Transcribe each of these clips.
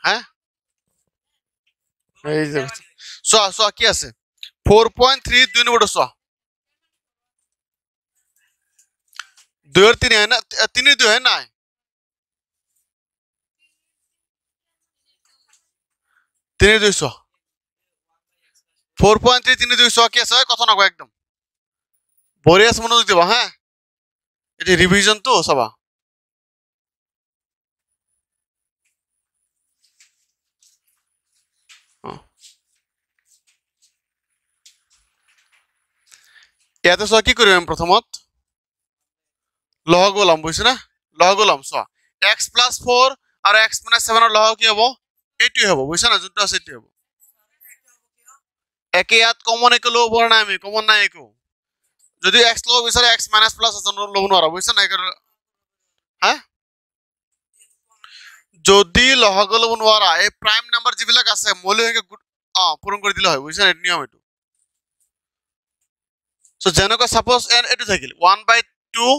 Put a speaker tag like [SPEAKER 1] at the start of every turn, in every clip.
[SPEAKER 1] হ্যাঁ এই যে চোৱা চোৱা কি আছে 4.3 2 নম্বৰটো চোৱা 2 और 3 है ना 3 2 है ना 3 2 চোৱা 4.3 3 2 চোৱা কি আছে কথা নকয় একদম বঢ়িয়া মনোযোগ দিবা হ্যাঁ এটি রিভিজন তো চাবা ইয়াতে চোৱা কি কৰিম প্ৰথমত লহগ লম বুজিছ না লহগ লম চোৱা x + 4 আৰু x - 7 ৰ লহগ কি হ'ব এইটোই হ'ব বুজিছ না যোনটো আছে এইটোই হ'ব একে ইয়াত কমন একো লব পৰা নাই আমি কমন নাই একো যদি x লব বিচাৰে x - প্লাস আছে লব নোৱাৰা বুজিছ না হ্যাঁ যদি লহগ লব নোৱাৰা এই প্ৰাইম নাম্বাৰ যিবিলাক আছে মৌলিক পূৰণ কৰি দিলে হয় বুজিছ না নিয়ম এইটো সো যেনেকৈ সাপোজ n এটো থাকিল 1/2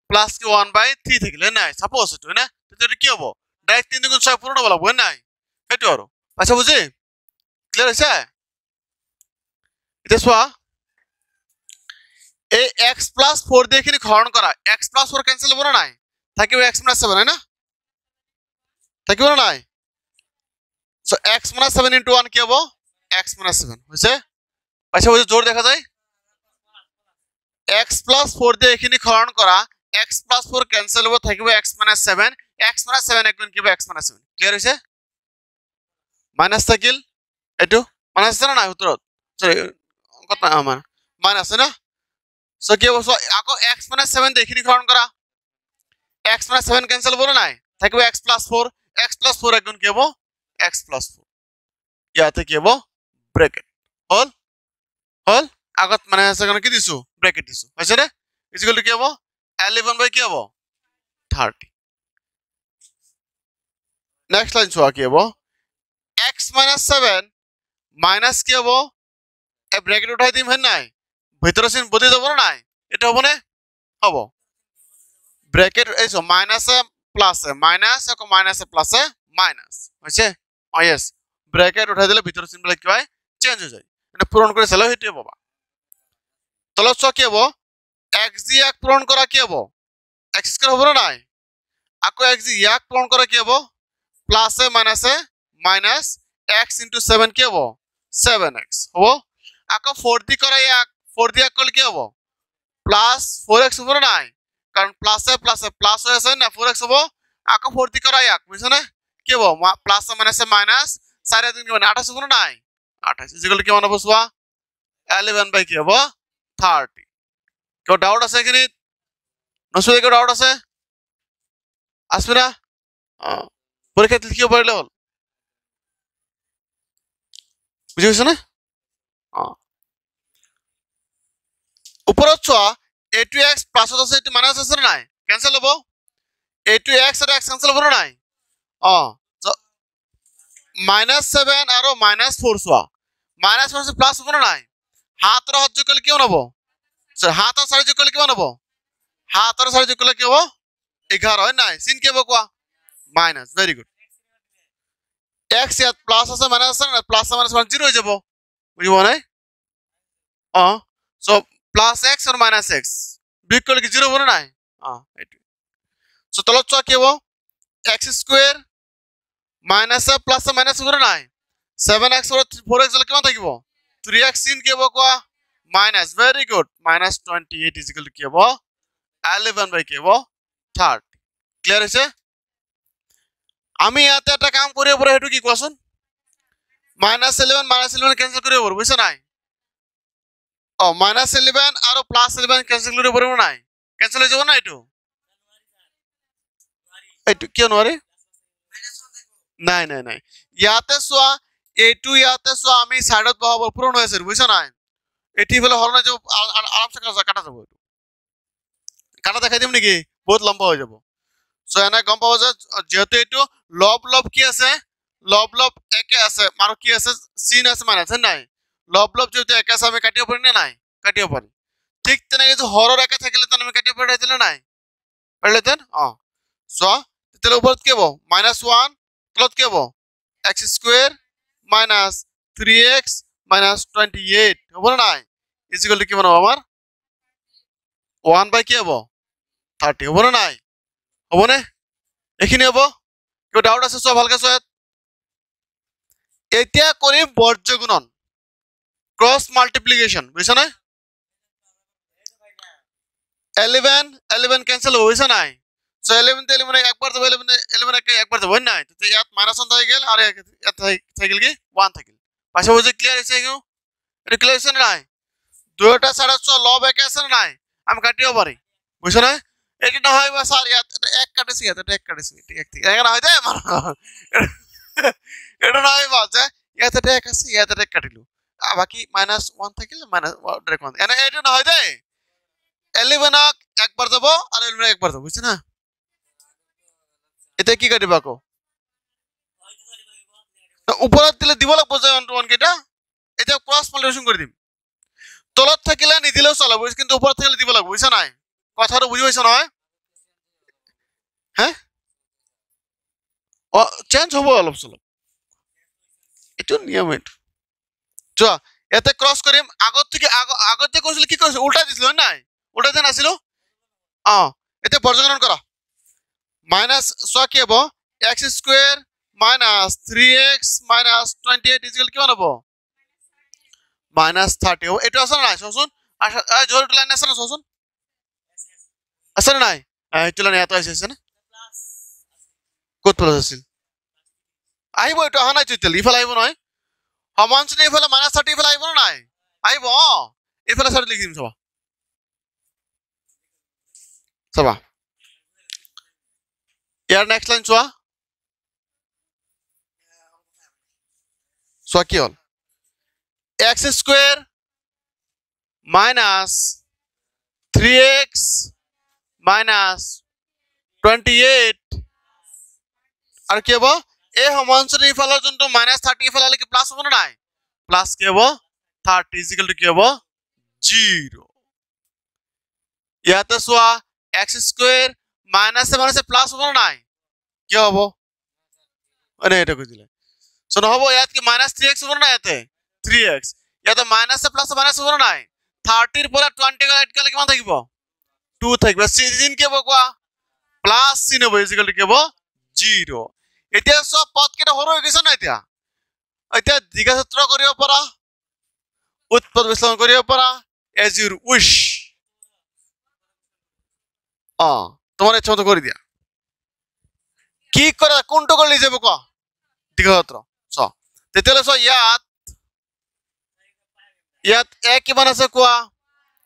[SPEAKER 1] প্লাস কি 1/3 থাকিল নাই সাপোজ এটো না তেতিয়া কি হ'ব ডাইরেক্ট 3 গুণ 6 পূরণ হ'ব লাগব নাই এটো আৰু আচ্ছা বুঝি ক্লিয়ার হৈছে এটা সোয়া এই x + 4 দিয়ে এখানে হরণ করা x + 4 ক্যান্সেল হবে না নাই থাকিব x - 7 না থাকিব না নাই সো x - 7 * 1 কি হবে x - 7 হইছে আচ্ছা বুঝি জোর দেখা যায় x + 4 দিয়ে এখানে হরণ করা x + 4 ক্যান্সেল হবে থাকিব x - 7 x - 7 গুণ কি হবে x - 7 ক্লিয়ার হইছে মাইনাস থাকিল এটো মাইনাস আছে না নাই উত্তরত সরি কথা আমার মাইনাস আছে না সো কি হবে আকো x - 7 দিয়ে এখানে হরণ করা x - 7 ক্যান্সেল হবে না নাই থাকিব x + 4 x + 4 গুণ কি হবে x + 4 ইয়াতে কি হবে ব্র্যাকেট হল হল আগত মানে আছে কারণ কি দিছো ব্র্যাকেট দিছো হইছে রে ইকুয়াল টু কি হবে 11 বাই কি হবে 30 নেক্সট লাইন চোৱা কি হবে x - 7 মাইনাস কি হবে এই ব্র্যাকেট উঠাই দিম হয় নাই ভিতরে চিন বদি যাব না নাই এটা হবে না হবে ব্র্যাকেট এইছো মাইনাস প্লাস মাইনাস আর মাইনাস প্লাস মাইনাস হইছে ও यस ব্র্যাকেট উঠাই দিলে ভিতরে চিন বলে কি হয় চেঞ্জ হয়ে যায় এটা পূরণ করে চালাও হেটে বাবা তলত চ কি হবে x দিয়ে এক পূরণ করা কি হবে x স্কয়ার হবে না নাই আকো x দিয়ে এক পূরণ করা কি হবে প্লাস মাইনাস মাইনাস x * 7 কি হবে 7x হবে আকো 4 দিয়ে করা 4 দিয়ে করলে কি হবে প্লাস 4x হবে না নাই কারণ প্লাস প্লাস হয়ে আছে না 4x হবে আকো 4 দিয়ে করা 1 বুঝছ না কি হবে প্লাস মাইনাস মাইনাস 4 দিন মানে 28 হবে না নাই 28 যেগুলো কি মানে বসবা 11 বাই কি হবে 30 কেউ ডাউট আছে এখানে নসুদে কেউ ডাউট আছে আসবে না পরীক্ষা দিতে কি পারলে হল বুঝে গেছো না উপরত চোৱা a2x প্লাসত আছে এটো মাইনাস আছে নাই ক্যান্সেল হবো a2x আর x ক্যান্সেল হবো নাই -7 আর -4 চোৱা -4 প্লাস হবো নাই হাত আর হাত যোগ করলে কি হবো হাত আর 4 যোগ করলে কি হবো হাত আর 4 যোগ করলে কি হবো 11 হয় নাই সিন কি হবো কোয়া মাইনাস ভেরি গুড x ইয়াত প্লাস আছে মাইনাস আছে না প্লাস মাইনাস 0 হয়ে যাব বুঝিব নাই সো প্লাস x আর মাইনাস x বিয়োগ করলে কি 0 হবে না এইটো সো তলত চোৱা কি হবো x² মাইনাস প্লাস মাইনাস হবে না 7x আর 4x হলে কিমান থাকিব 3x sin কি হবো কোয়া minus very good -28 is equal to কি হবো 11 বাই কি হবো 30 ক্লিয়ার হইছে আমি ইয়াতে একটা কাম করিব পরে হেতু কি কোয়াছুন -11 ক্যান্সেল করিব পরে বুঝছ নাই -11 আর +11 ক্যান্সেল করিব পরে নাই ক্যান্সেল হয়ে যাব না এটু এটু কি নরে নাই নাই নাই ইয়াতে সোয়া এটু ইয়াতে সোয়া আমি সাইডত বহাব পূরণ হয়েছে বুঝছ নাই এটি বলে হরনে যাব আরামসে কাটা যাব কাটা দেখাই দিম নাকি বহুত লম্বা হয়ে যাব সো এনে গম পাব যে যেহেতু এটু লব লব কি আছে লব লব একে আছে আর কি আছে সিন আছে মাইনাস নাই লব লব যেহেতু একে আছে আমি কাটিব পারি না নাই কাটিব পারি ঠিক তেনেকে যে হরর একে থাকিলে তো আমি কাটিব পারি দিলে নাই পারলেতেন সো তেলে উপরত কি হবো -1 তলত কি হবো x square minus 3x minus 28 হবে না নাই ইকুয়াল টু কি বানাবো আমার 1 বাই কি হবে 30 হবে না নাই হবে না এখানে হবে কেউ ডাউট আছে সব ভালকে সব এতিয়া করি বর্জ্য গুণন ক্রস মাল্টিপ্লিকেশন বুঝছ না 11 11 ক্যান্সেল হইছে নাই সো 11 তে 11 একবার তো 11 11 কে একবার তো হয় নাই তো ইয়াত মাইনাস 1 থাকি গেল আর ইয়াত থাকি গেল কি 1 থাকি পাশে বুঝে ক্লিয়ার হইছে কি এটা ক্লিয়ার হইছে নাই দুইটা ছাড়া তো লব একে আছে নাই আমি কাটিও পারি বুঝছ না এটা না হয় বা স্যার ইয়াত এক কাটেছি ইয়াত এক কাটেছি ঠিক ঠিক এখানে হয় যায় এটা না হয় বাজে ইয়াত এক আছে ইয়াত এক কাটিলো বাকি মাইনাস 1 থাকিলে মাইনাস ডাইরেক্ট 1 এনে এটা না হয় যায় 11 একবার যাব আর 11 একবার যাব বুঝছ না এটা কি কাটিবা কো উপরে দিলে দিব লাগবো যে 1 কেটা এটা ক্রস মাল্টিপ্লিকেশন করে দিম তলত থাকিলে নিদিলেও চলাব কিন্তু উপরে থাকিলে দিব লাগবো বুঝছ নাই কথাটো বুঝি হইছ নহয় হ্যাঁ চেঞ্জ হবো অলপ চলপ এটো নিয়ম এটো চোৱা এতে ক্রস করিম আগত থেকে কৈছিল কি কৈছিল উল্টা দিছিল নাই উল্টা দেন আছিল এতে বর্গকরণ করা মাইনাস চোৱা কি হ'ব x square minus 3x minus 28 equal কি বানাবো মাইনাস 30 হ'ব এটো আছে নাই চোৱাচোন জোৰটো লাইন আছে না চোৱাচোন আছে নাই এটো লাইন এত আছে না কত প্লাস আছিল আহিব এটো আহা নাই তেল ইফালে আহিব নহয় সমানচিন ইফালে মাইনাস 30 ইফালে আহিব নাই আহিব ইফালে সাইড লিখি দিম চাবা চাবা ইয়াৰ নেক্সট লাইন চোৱা চোৱা কি হল x square minus 3x minus 28 আর কি হবো এই সমানচিন ইফালে যোনটো মাইনাস 30 ইফালে কি প্লাস হ'ব নাই প্লাস কি হবো 30 ইকুয়াল টু কি হবো 0 ইয়াতে চোৱা x square minus minus plus হ'ব নাই কি হবো মানে এটা কই দিলে সো নহব ইয়াত কি মাইনাস 3x হ'ব না ইয়াতে 3x ইয়াতে মাইনাস প্লাস মাইনাস হ'ব নাই 30 এর পরে 20 এড করলে কিমান থাকিব 2 থাকিব সিন কি হ'ব কোৱা প্লাস চিন হ'ব ইকুয়াল টু কি হ'ব 0 এতিয়া সব পদ কেটা হৰ হৈ গৈছে না এতিয়া দ্বিঘাত কৰিব পাৰা উৎপদ বিশ্লেষণ কৰিব পাৰা এজ ইউর উইশ তোমার ইচ্ছা মতো করে দিয়া কি করে কোনটো করলে যাব ক দ্বিঘাত চ তেতিয়ালে চ ইয়াত এ কিমান আছে কোৱা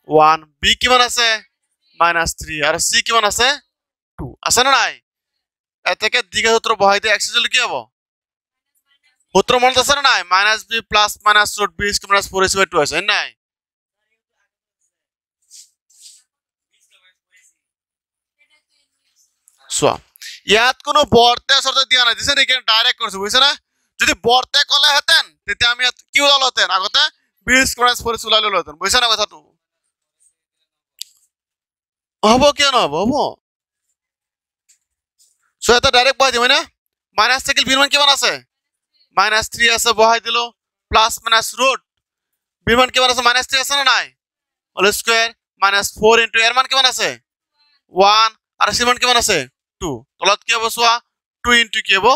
[SPEAKER 1] 1 বি কিমান আছে -3 আর সি কিমান আছে 2 আছে না নাই এটাকে দ্বিঘাত বহাই দিয়ে x ইকুয়াল কি হবে সূত্র মনত আছে না নাই -b plus √b square -4ac/2 আছে নাই সোয়া ইয়াত কোনো বর্তে শর্ত দিয়া নাই দিছে এখানে ডাইরেক্ট করছে বুঝছ না যদি বর্তে কলে হতেন তেতিয়া আমি কি উলাল হতেন আগতে b স্কয়ার -4ac উলাল হতেন বুঝছ না কথাটো হবো কি না হবো সো এটা ডাইরেক্ট বহাই দিম না মাইনাস থেকে বিমান কিমান আছে -3 আছে বহাই দিল প্লাস মাইনাস রুট বিমান কিমান আছে -3 আছে না নাই হোল স্কয়ার -4 * এর মান কিমান আছে 1 আর সি মান কিমান আছে 2 তলত কি হ'ব সোয়া 2 * কি হ'ব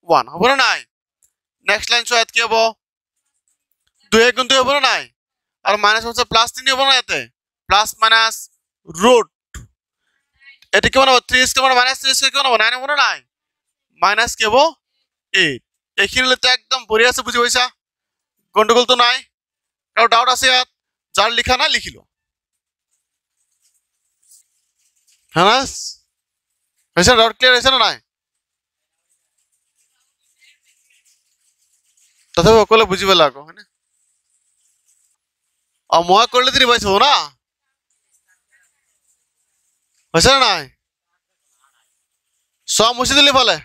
[SPEAKER 1] 1 হ'ব না নাই নেক্সট লাইন সোয়াত কি হ'ব 2 গুণ 2 হ'ব না নাই আর মাইনাস হচ্ছে +3 হ'ব না এতে প্লাস মাইনাস রুট এটা কি হবে 3 স্কয়ার -3 কি হবে 9 হ'ব না নাই মাইনাস কি হ'ব 8 এখিনিলে তো একদম বঢ়িয়া আছে বুঝি হইছা গন্ডগোল তো নাই কারো ডাউট আছে ইয়াত যার লিখা না লিখিলো হ্যাঁ হইছে ডাউট ক্লিয়ার হইছে না নাই তথাপি সকলে বুঝিব লাগো হয়নে মই করলে দিদি পাইছো না হইছে না নাই সব মুছি দিলি পালে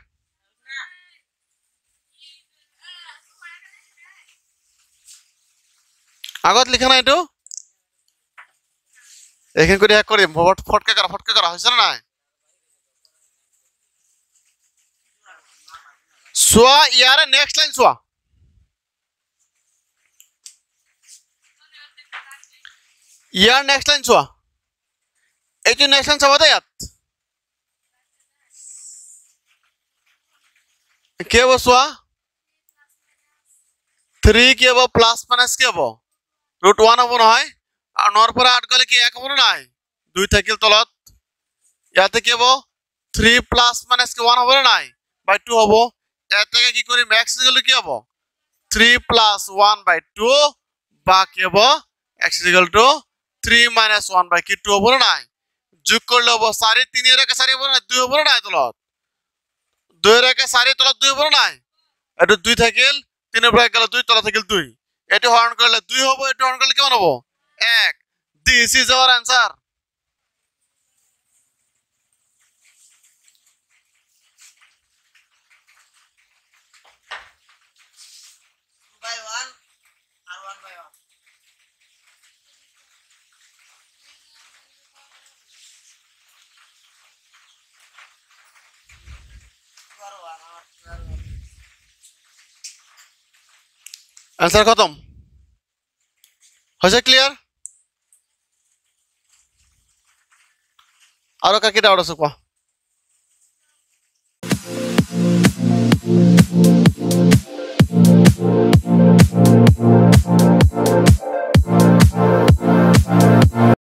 [SPEAKER 1] আগত লিখা নাই তো এখান করে এক করে ফটকে করা হইছে না নাই চোৱা ইয়াৰে নেক্সট লাইন চোৱা ইয়াৰ নেক্সট লাইন চোৱা এইটো নেক্সট লাইন চাবা দে ইয়াত কি হ'ব চোৱা 3 কি হ'ব প্লাস মাইনাস কি হ'ব √1 হ'ব নহয় আৰু 9 পৰা 8 গলে কি 1 হ'ব নাই 2 থাকিল তলত ইয়াতে কি হ'ব 3 প্লাস মাইনাস কি 1 হ'ব নাই বাই 2 হ'ব ইয়াতে কি কৰি ম্যাক্স গলে কি হ'ব 3 প্লাস 1 বাই 2 বা কি হ'ব x = 3 minus 1 by 2 হ'ব নাই যোগ করলে হ'ব 4 3 এর 4 হ'ব নাই 2 হ'ব নাই তলত 2 এর 4 তলত 2 হ'ব নাই এটো 2 থাকিল 3 এর পৰা গেল 2 তলত থাকিল 2 এটো হরণ করলে 2 হ'ব এটো হরণ করলে কেমন হ'ব 1 this is our answer by 1 আর 1 by 1 आंसर खत्म হৈছে ক্লিয়ার আর কার কি ডাউট আছে কোয়া